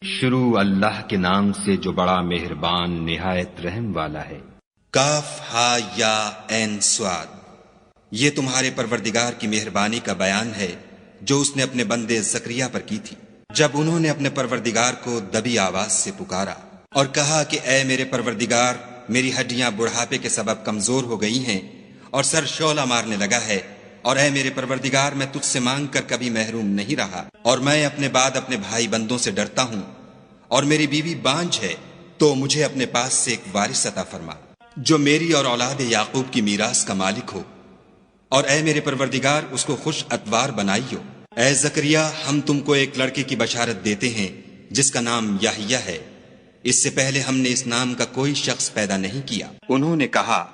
شروع اللہ کے نام سے جو بڑا مہربان نہایت رحم والا ہے۔ کاف ہا یا عین صاد، یہ تمہارے پروردگار کی مہربانی کا بیان ہے جو اس نے اپنے بندے زکریا پر کی تھی، جب انہوں نے اپنے پروردگار کو دبی آواز سے پکارا اور کہا کہ اے میرے پروردگار، میری ہڈیاں بڑھاپے کے سبب کمزور ہو گئی ہیں اور سر شعلہ مارنے لگا ہے، اور اے میرے پروردگار، میں تجھ سے مانگ کر کبھی محروم نہیں رہا، اور میں اپنے بعد اپنے بھائی بندوں سے ڈرتا ہوں، اور میری بیوی بانجھ ہے، تو مجھے اپنے پاس سے ایک وارث عطا فرما جو میری اور اولاد یعقوب کی میراث کا مالک ہو، اور اے میرے پروردگار اس کو خوش اتوار بنائیو۔ اے زکریا، ہم تم کو ایک لڑکے کی بشارت دیتے ہیں جس کا نام یحییٰ ہے، اس سے پہلے ہم نے اس نام کا کوئی شخص پیدا نہیں کیا۔ انہوں نے کہا،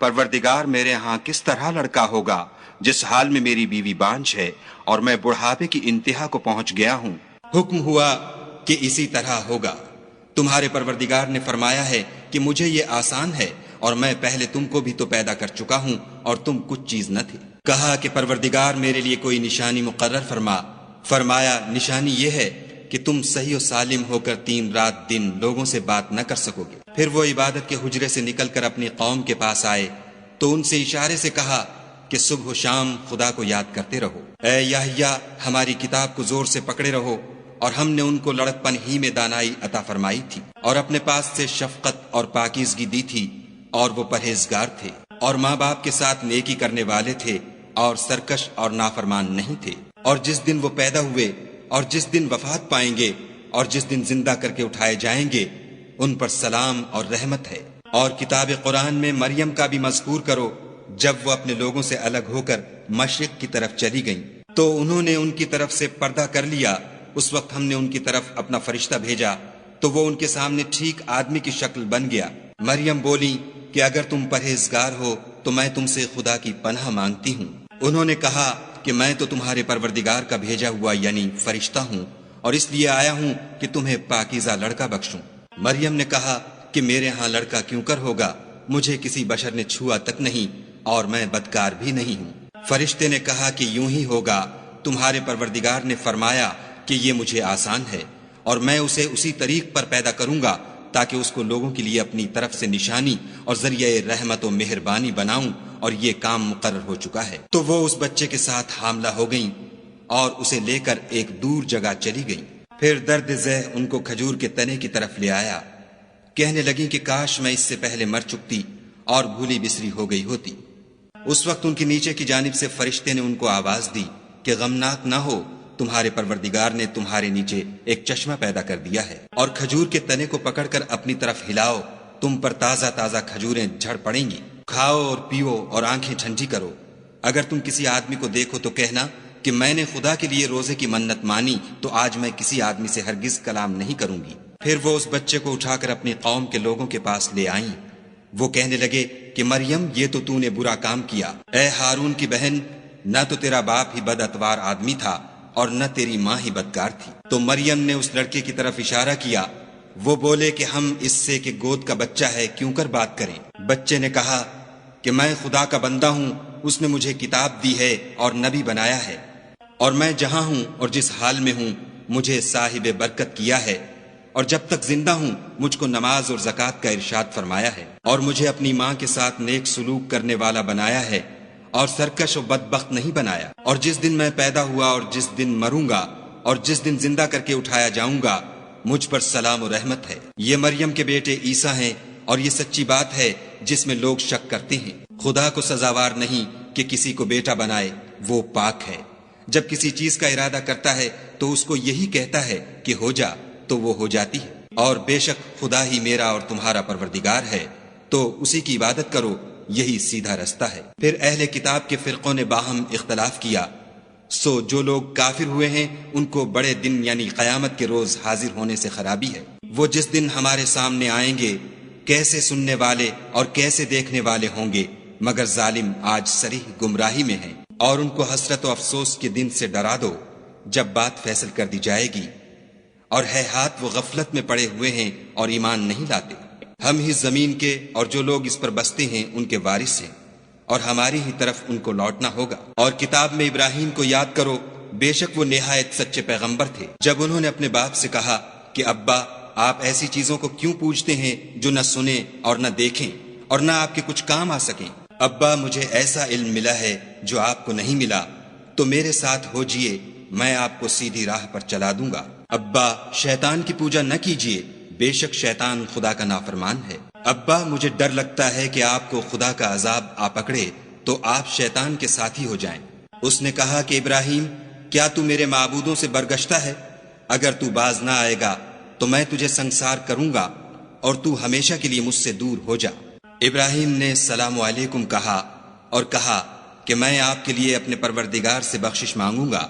پروردگار، میرے ہاں کس طرح لڑکا ہوگا جس حال میں میری بیوی بانجھ ہے اور میں بڑھاپے کی انتہا کو پہنچ گیا ہوں؟ حکم ہوا کہ اسی طرح ہوگا۔ تمہارے پروردگار نے فرمایا ہے کہ مجھے یہ آسان ہے، اور میں پہلے تم کو بھی تو پیدا کر چکا ہوں اور تم کچھ چیز نہ تھے۔ کہا کہ پروردگار میرے لیے کوئی نشانی مقرر فرما۔ فرمایا، نشانی یہ ہے کہ تم صحیح و سالم ہو کر 3 رات دن لوگوں سے بات نہ کر سکو گے۔ پھر وہ عبادت کے حجرے سے نکل کر اپنی قوم کے پاس آئے تو ان سے اشارے سے کہا کہ صبح و شام خدا کو یاد کرتے رہو۔ اے یحییٰ، ہماری کتاب کو زور سے پکڑے رہو، اور ہم نے ان کو لڑکپن ہی میں دانائی عطا فرمائی تھی، اور اپنے پاس سے شفقت اور پاکیزگی دی تھی، اور وہ پرہیزگار تھے، اور ماں باپ کے ساتھ نیکی کرنے والے تھے، اور سرکش اور نافرمان نہیں تھے۔ اور جس دن وہ پیدا ہوئے، اور جس دن وفات پائیں گے، اور جس دن زندہ کر کے اٹھائے جائیں گے، ان پر سلام اور رحمت ہے۔ اور کتاب قرآن میں مریم کا بھی مذکور کرو، جب وہ اپنے لوگوں سے الگ ہو کر مشرق کی طرف چلی گئیں تو انہوں نے ان کی طرف سے پردہ کر لیا۔ اس وقت ہم نے ان کی طرف اپنا فرشتہ بھیجا تو وہ ان کے سامنے ٹھیک آدمی کی شکل بن گیا۔ مریم بولی کہ اگر تم پرہیزگار ہو تو میں تم سے خدا کی پناہ مانگتی ہوں۔ انہوں نے کہا کہ میں تو تمہارے پروردگار کا بھیجا ہوا یعنی فرشتہ ہوں، اور اس لیے آیا ہوں کہ تمہیں پاکیزہ لڑکا بخشوں۔ مریم نے کہا کہ میرے ہاں لڑکا کیوں کر ہوگا، مجھے کسی بشر نے چھوا تک نہیں، اور میں بدکار بھی نہیں ہوں۔ فرشتے نے کہا کہ یوں ہی ہوگا، تمہارے پروردگار نے فرمایا کہ یہ مجھے آسان ہے، اور میں اسے اسی طریق پر پیدا کروں گا تاکہ اس کو لوگوں کے لیے اپنی طرف سے نشانی اور ذریعہ رحمت و مہربانی بناؤں، اور یہ کام مقرر ہو چکا ہے۔ تو وہ اس بچے کے ساتھ حاملہ ہو گئیں اور اسے لے کر ایک دور جگہ چلی گئیں۔ پھر درد ذہ ان کو کھجور کے تنے کی طرف لے آیا، کہنے لگیں کہ کاش میں اس سے پہلے مر چکتی اور بھولی بسری ہو گئی ہوتی۔ اس وقت ان کے نیچے کی جانب سے فرشتے نے ان کو آواز دی کہ غمناک نہ ہو، تمہارے پروردگار نے تمہارے نیچے ایک چشمہ پیدا کر دیا ہے، اور کھجور کے تنے کو پکڑ کر اپنی طرف ہلاؤ، تم پر تازہ تازہ کھجوریں جھڑ پڑیں گی، کھاؤ اور پیو اور آنکھیں ٹھنڈی کرو۔ اگر تم کسی آدمی کو دیکھو تو کہنا کہ میں نے خدا کے لیے روزے کی منت مانی، تو آج میں کسی آدمی سے ہرگز کلام نہیں کروں گی۔ پھر وہ اس بچے کو اٹھا کر اپنی قوم کے لوگوں کے پاس لے آئیں۔ وہ کہنے لگے کہ مریم، یہ تو نے برا کام کیا۔ اے ہارون کی بہن، نہ تو تیرا باپ ہی بد اتوار آدمی تھا اور نہ تیری ماں ہی بدکار تھی۔ تو مریم نے اس لڑکے کی طرف اشارہ کیا۔ وہ بولے کہ ہم اس سے کہ گود کا بچہ ہے کیوں کر بات کریں۔ بچے نے کہا کہ میں خدا کا بندہ ہوں، اس نے مجھے کتاب دی ہے اور نبی بنایا ہے، اور میں جہاں ہوں اور جس حال میں ہوں مجھے صاحب برکت کیا ہے، اور جب تک زندہ ہوں مجھ کو نماز اور زکوٰۃ کا ارشاد فرمایا ہے، اور مجھے اپنی ماں کے ساتھ نیک سلوک کرنے والا بنایا ہے، اور سرکش و بدبخت نہیں بنایا۔ اور جس دن میں پیدا ہوا اور جس دن مروں گا اور جس دن زندہ کر کے اٹھایا جاؤں گا، مجھ پر سلام و رحمت ہے۔ یہ مریم کے بیٹے عیسیٰ ہیں، اور یہ سچی بات ہے جس میں لوگ شک کرتے ہیں۔ خدا کو سزاوار نہیں کہ کسی کو بیٹا بنائے، وہ پاک ہے۔ جب کسی چیز کا ارادہ کرتا ہے تو اس کو یہی کہتا ہے کہ ہو جا، تو وہ ہو جاتی ہے۔ اور بے شک خدا ہی میرا اور تمہارا پروردگار ہے، تو اسی کی عبادت کرو، یہی سیدھا رستہ ہے۔ پھر اہل کتاب کے فرقوں نے باہم اختلاف کیا، سو جو لوگ کافر ہوئے ہیں ان کو بڑے دن یعنی قیامت کے روز حاضر ہونے سے خرابی ہے۔ وہ جس دن ہمارے سامنے آئیں گے کیسے سننے والے اور کیسے دیکھنے والے ہوں گے، مگر ظالم آج صریح گمراہی میں ہیں۔ اور ان کو حسرت و افسوس کے دن سے ڈرا دو جب بات فیصل کر دی جائے گی، اور ہے ہاتھ وہ غفلت میں پڑے ہوئے ہیں اور ایمان نہیں لاتے۔ ہم ہی زمین کے اور جو لوگ اس پر بستے ہیں ان کے وارث ہیں، اور ہماری ہی طرف ان کو لوٹنا ہوگا۔ اور کتاب میں ابراہیم کو یاد کرو، بے شک وہ نہایت سچے پیغمبر تھے۔ جب انہوں نے اپنے باپ سے کہا کہ ابا آپ ایسی چیزوں کو کیوں پوجتے ہیں جو نہ سنیں اور نہ دیکھیں اور نہ آپ کے کچھ کام آ سکیں؟ ابا مجھے ایسا علم ملا ہے جو آپ کو نہیں ملا، تو میرے ساتھ ہو جئے، میں آپ کو سیدھی راہ پر چلا دوں گا۔ ابا شیطان کی پوجا نہ کیجیے، بے شک شیطان خدا کا نافرمان ہے۔ ابا مجھے ڈر لگتا ہے کہ آپ کو خدا کا عذاب آ پکڑے تو آپ شیطان کے ساتھی ہو جائیں۔ اس نے کہا کہ ابراہیم، کیا تو میرے معبودوں سے برگشتہ ہے؟ اگر تو باز نہ آئے گا تو میں تجھے سنسار کروں گا اور تو ہمیشہ کے لیے مجھ سے دور ہو جا۔ ابراہیم نے السلام علیکم کہا اور کہا کہ میں آپ کے لیے اپنے پروردگار سے بخشش مانگوں گا،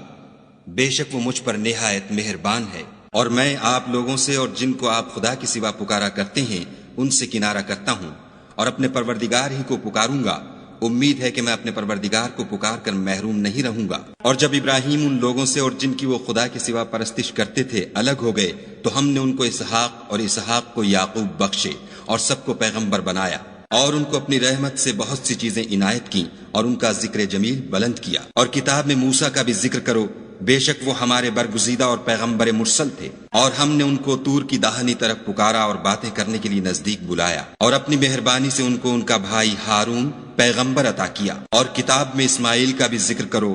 بے شک وہ مجھ پر نہایت مہربان ہے، اور میں آپ لوگوں سے اور جن کو آپ خدا کے سوا پکارا کرتے ہیں ان سے کنارہ کرتا ہوں اور اپنے پروردگار ہی کو پکاروں گا۔ امید ہے کہ میں اپنے پروردگار کو پکار کر محروم نہیں رہوں گا۔ اور جب ابراہیم ان لوگوں سے اور جن کی وہ خدا کے سوا پرستش کرتے تھے الگ ہو گئے تو ہم نے ان کو اسحاق اور اسحاق کو یعقوب بخشے اور سب کو پیغمبر بنایا، اور ان کو اپنی رحمت سے بہت سی چیزیں عنایت کی اور ان کا ذکر جمیل بلند کیا۔ اور کتاب میں موسیٰ کا بھی ذکر کرو، بے شک وہ ہمارے برگزیدہ اور پیغمبر مرسل تھے، اور ہم نے ان کو طور کی داہنی طرف پکارا اور باتیں کرنے کے لیے نزدیک بلایا، اور اپنی مہربانی سے ان کو ان کا بھائی ہارون پیغمبر عطا کیا۔ اور کتاب میں اسماعیل کا بھی ذکر کرو،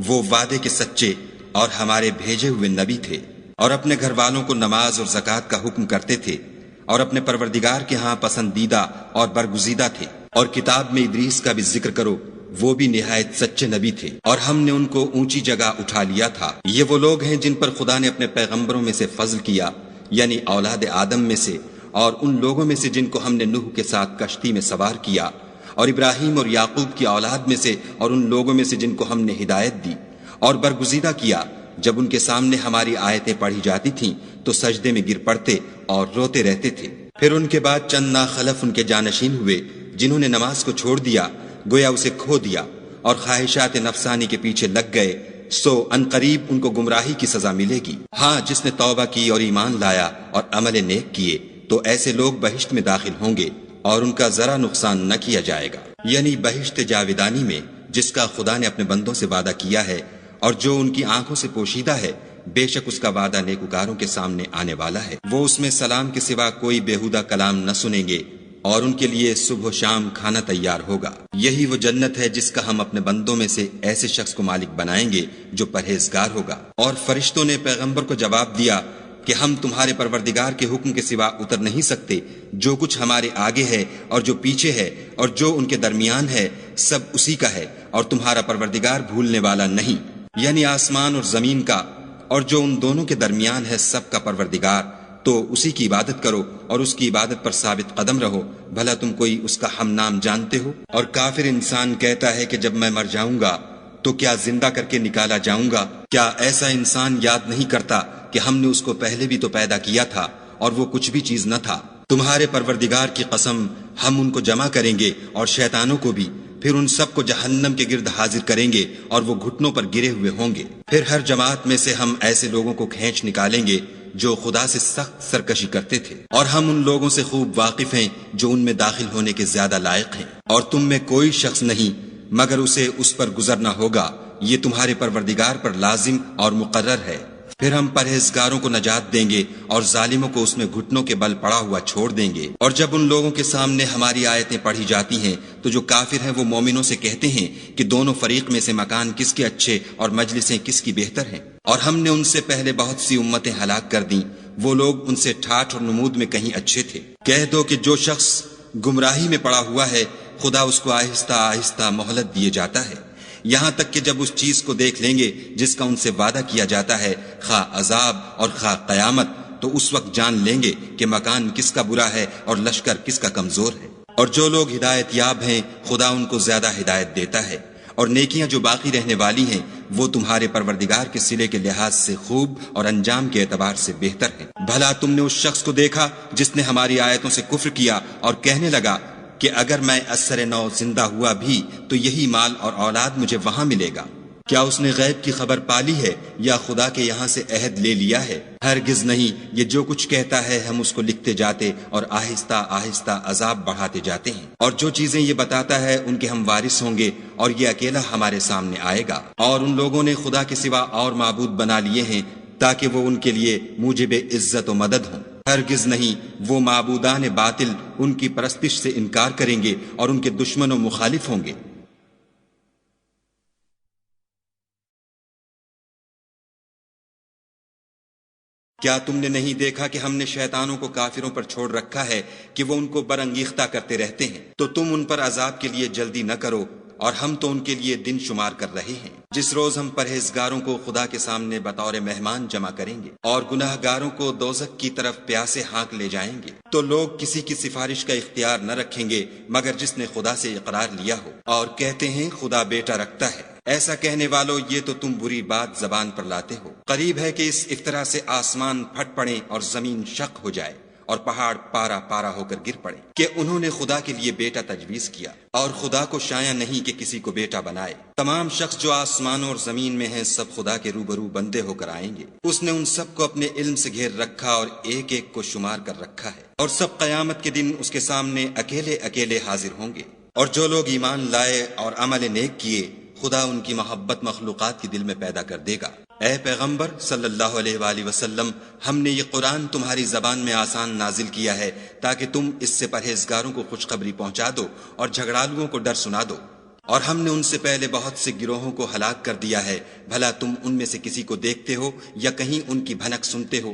وہ وعدے کے سچے اور ہمارے بھیجے ہوئے نبی تھے، اور اپنے گھر والوں کو نماز اور زکوٰۃ کا حکم کرتے تھے، اور اپنے پروردگار کے ہاں پسندیدہ اور برگزیدہ تھے۔ اور کتاب میں ادریس کا بھی ذکر کرو، وہ بھی نہایت سچے نبی تھے، اور ہم نے ان کو اونچی جگہ اٹھا لیا تھا۔ یہ وہ لوگ ہیں جن پر خدا نے اپنے پیغمبروں میں سے فضل کیا، یعنی اولاد آدم میں سے، اور ان لوگوں میں سے جن کو ہم نے نوح کے ساتھ کشتی میں سوار کیا، اور ابراہیم اور یعقوب کی اولاد میں سے، اور ان لوگوں میں سے جن کو ہم نے ہدایت دی اور برگزیدہ کیا۔ جب ان کے سامنے ہماری آیتیں پڑھی جاتی تھیں تو سجدے میں گر پڑتے اور روتے رہتے تھے۔ پھر ان کے بعد چند ناخلف ان کے جانشین ہوئے جنہوں نے نماز کو چھوڑ دیا، گویا اسے کھو دیا، اور خواہشات نفسانی کے پیچھے لگ گئے، سو عنقریب ان کو گمراہی کی سزا ملے گی۔ ہاں، جس نے توبہ کی اور ایمان لایا اور عمل نیک کیے تو ایسے لوگ بہشت میں داخل ہوں گے اور ان کا ذرا نقصان نہ کیا جائے گا، یعنی بہشت جاودانی میں جس کا خدا نے اپنے بندوں سے وعدہ کیا ہے اور جو ان کی آنکھوں سے پوشیدہ ہے، بے شک اس کا وعدہ نیکوکاروں کے سامنے آنے والا ہے۔ وہ اس میں سلام کے سوا کوئی بیہودہ کلام نہ سنیں گے، اور ان کے لیے صبح و شام کھانا تیار ہوگا۔ یہی وہ جنت ہے جس کا ہم اپنے بندوں میں سے ایسے شخص کو مالک بنائیں گے جو پرہیزگار ہوگا۔ اور فرشتوں نے پیغمبر کو جواب دیا کہ ہم تمہارے پروردگار کے حکم کے سوا اتر نہیں سکتے، جو کچھ ہمارے آگے ہے اور جو پیچھے ہے اور جو ان کے درمیان ہے سب اسی کا ہے، اور تمہارا پروردگار بھولنے والا نہیں، یعنی آسمان اور زمین کا اور جو ان دونوں کے درمیان ہے سب کا پروردگار۔ تو اسی کی عبادت کرو اور اس کی عبادت پر ثابت قدم رہو، بھلا تم کوئی اس کا ہم نام جانتے ہو؟ اور کافر انسان کہتا ہے کہ جب میں مر جاؤں گا تو کیا زندہ کر کے نکالا جاؤں گا؟ کیا ایسا انسان یاد نہیں کرتا کہ ہم نے اس کو پہلے بھی تو پیدا کیا تھا اور وہ کچھ بھی چیز نہ تھا؟ تمہارے پروردگار کی قسم، ہم ان کو جمع کریں گے اور شیطانوں کو بھی، پھر ان سب کو جہنم کے گرد حاضر کریں گے اور وہ گھٹنوں پر گرے ہوئے ہوں گے۔ پھر ہر جماعت میں سے ہم ایسے لوگوں کو کھینچ نکالیں گے جو خدا سے سخت سرکشی کرتے تھے، اور ہم ان لوگوں سے خوب واقف ہیں جو ان میں داخل ہونے کے زیادہ لائق ہیں، اور تم میں کوئی شخص نہیں مگر اسے اس پر گزرنا ہوگا، یہ تمہارے پروردگار پر لازم اور مقرر ہے۔ پھر ہم پرہیزگاروں کو نجات دیں گے اور ظالموں کو اس میں گھٹنوں کے بل پڑا ہوا چھوڑ دیں گے۔ اور جب ان لوگوں کے سامنے ہماری آیتیں پڑھی جاتی ہیں تو جو کافر ہیں وہ مومنوں سے کہتے ہیں کہ دونوں فریق میں سے مکان کس کے اچھے اور مجلسیں کس کی بہتر ہیں، اور ہم نے ان سے پہلے بہت سی امتیں ہلاک کر دیں، وہ لوگ ان سے ٹھاٹھ اور نمود میں کہیں اچھے تھے۔ کہہ دو کہ جو شخص گمراہی میں پڑا ہوا ہے خدا اس کو آہستہ آہستہ مہلت دیے جاتا ہے، یہاں تک کہ جب اس چیز کو دیکھ لیں گے جس کا ان سے وعدہ کیا جاتا ہے، خواہ عذاب اور خواہ قیامت، تو اس وقت جان لیں گے کہ مکان کس کا برا ہے اور لشکر کس کا کمزور ہے۔ اور جو لوگ ہدایت یاب ہیں خدا ان کو زیادہ ہدایت دیتا ہے، اور نیکیاں جو باقی رہنے والی ہیں وہ تمہارے پروردگار کے صلے کے لحاظ سے خوب اور انجام کے اعتبار سے بہتر ہیں۔ بھلا تم نے اس شخص کو دیکھا جس نے ہماری آیتوں سے کفر کیا اور کہنے لگا کہ اگر میں اثر نو زندہ ہوا بھی تو یہی مال اور اولاد مجھے وہاں ملے گا؟ کیا اس نے غیب کی خبر پالی ہے یا خدا کے یہاں سے عہد لے لیا ہے؟ ہرگز نہیں، یہ جو کچھ کہتا ہے ہم اس کو لکھتے جاتے اور آہستہ آہستہ عذاب بڑھاتے جاتے ہیں، اور جو چیزیں یہ بتاتا ہے ان کے ہم وارث ہوں گے، اور یہ اکیلا ہمارے سامنے آئے گا۔ اور ان لوگوں نے خدا کے سوا اور معبود بنا لیے ہیں تاکہ وہ ان کے لیے موجب عزت و مدد ہوں۔ ہرگز نہیں، وہ معبودان باطل ان کی پرستش سے انکار کریں گے اور ان کے دشمن و مخالف ہوں گے۔ کیا تم نے نہیں دیکھا کہ ہم نے شیطانوں کو کافروں پر چھوڑ رکھا ہے کہ وہ ان کو برانگیختہ کرتے رہتے ہیں؟ تو تم ان پر عذاب کے لیے جلدی نہ کرو، اور ہم تو ان کے لیے دن شمار کر رہے ہیں، جس روز ہم پرہیزگاروں کو خدا کے سامنے بطور مہمان جمع کریں گے اور گناہ گاروں کو دوزخ کی طرف پیاسے ہانک لے جائیں گے۔ تو لوگ کسی کی سفارش کا اختیار نہ رکھیں گے مگر جس نے خدا سے اقرار لیا ہو، اور کہتے ہیں خدا بیٹا رکھتا ہے۔ ایسا کہنے والو، یہ تو تم بری بات زبان پر لاتے ہو۔ قریب ہے کہ اس افطرا سے آسمان پھٹ پڑیں اور زمین شق ہو جائے اور پہاڑ پارا پارا ہو کر گر پڑے کہ انہوں نے خدا کے لیے بیٹا تجویز کیا، اور خدا کو شایع نہیں کہ کسی کو بیٹا بنائے۔ تمام شخص جو آسمانوں اور زمین میں ہیں سب خدا کے روبرو بندے ہو کر آئیں گے۔ اس نے ان سب کو اپنے علم سے گھیر رکھا اور ایک ایک کو شمار کر رکھا ہے، اور سب قیامت کے دن اس کے سامنے اکیلے اکیلے حاضر ہوں گے۔ اور جو لوگ ایمان لائے اور عمل نیک کیے، خدا ان کی محبت مخلوقات کے دل میں پیدا کر دے گا۔ اے پیغمبر صلی اللہ علیہ وآلہ وسلم، ہم نے یہ قرآن تمہاری زبان میں آسان نازل کیا ہے تاکہ تم اس سے پرہیزگاروں کو خوشخبری پہنچا دو اور جھگڑالوؤں کو ڈر سنا دو۔ اور ہم نے ان سے پہلے بہت سے گروہوں کو ہلاک کر دیا ہے، بھلا تم ان میں سے کسی کو دیکھتے ہو یا کہیں ان کی بھنک سنتے ہو؟